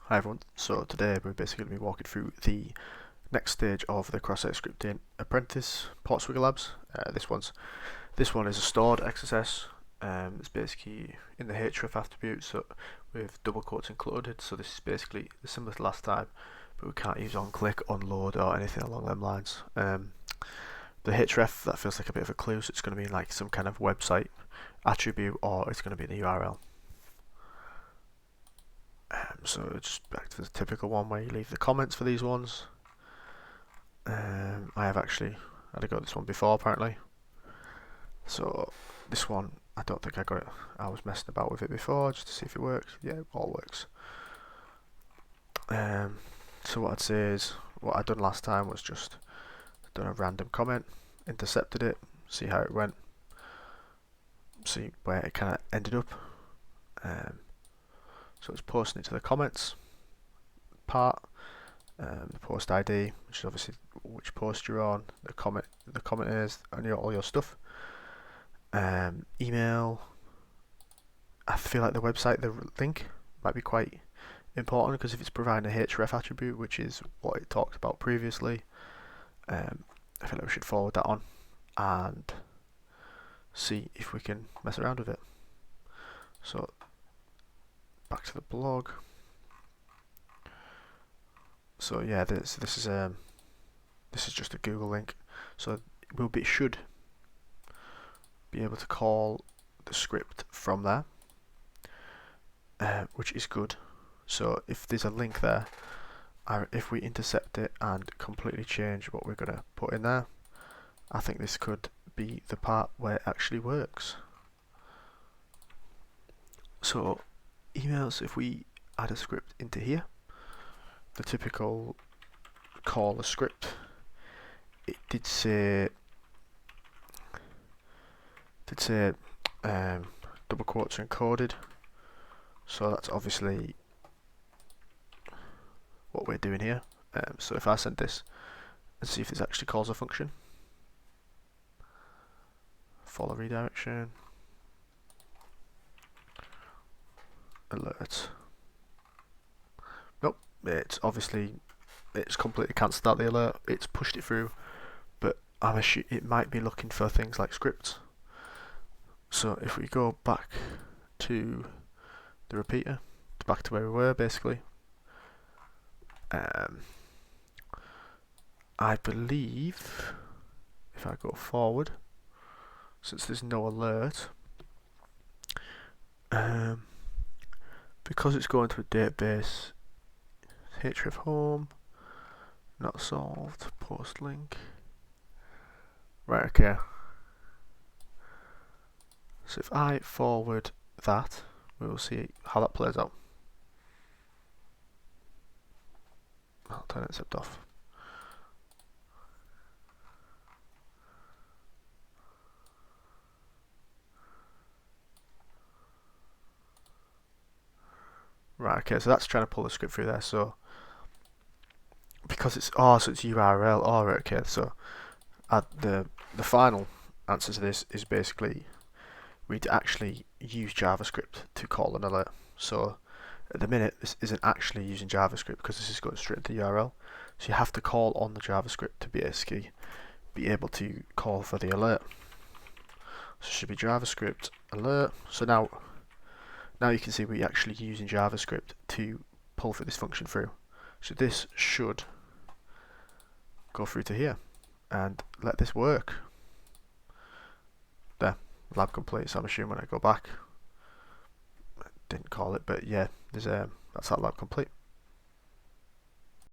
Hi everyone, so today we're basically going to be walking through the next stage of the cross-site scripting apprentice Portswigger labs. This one is a stored XSS. It's basically in the href attribute, so with double quotes included. So this is basically similar to last time, but we can't use on-click, on-load, or anything along them lines. The href, that feels like a bit of a clue, so it's going to be like some kind of website attribute, or it's going to be the URL. So just back to the typical one where you leave the comments for these ones. I have actually had to go this one before apparently. So this one, I don't think I got it. I was messing about with it before just to see if it works. Yeah, it all works. So what I'd say is, what I'd done last time was just done a random comment, intercepted it, see how it went, see where it kind of ended up. So it's posting it to the comments part, the post ID, which is obviously which post you're on, the comment is, and all your stuff. Email. I feel like the website, the link might be quite important because if it's providing a href attribute, which is what it talked about previously, I feel like we should forward that on and see if we can mess around with it. So back to the blog. So yeah, this is just a Google link. So it should be able to call the script from there, which is good. So if there's a link there, if we intercept it and completely change what we're going to put in there, I think this could be the part where it actually works. So emails, if we add a script into here, the typical call a script, it did say double quotes are encoded, so that's obviously what we're doing here. So if I send this and see if this actually calls a function, follow redirection, alert. Nope, it's completely cancelled out the alert. It's pushed it through, but I'm assuming it might be looking for things like scripts. So if we go back to the repeater, back to where we were basically, I believe if I go forward, since there's no alert, because it's going to a database, href home, not solved, post link. Right, okay. So if I forward that, we will see how that plays out. I'll turn accept off. Right, okay, so that's trying to pull the script through there. So because it's so it's URL. Oh, right, okay. So the final answer to this is basically we'd actually use JavaScript to call an alert. So at the minute, this isn't actually using JavaScript because this is going straight into the URL. So you have to call on the JavaScript to basically be able to call for the alert. So it should be JavaScript alert. So now you can see we're actually using JavaScript to pull for this function through. So this should go through to here and let this work. There, lab complete. So I'm assuming when I go back, I didn't call it, but yeah, that's that lab complete.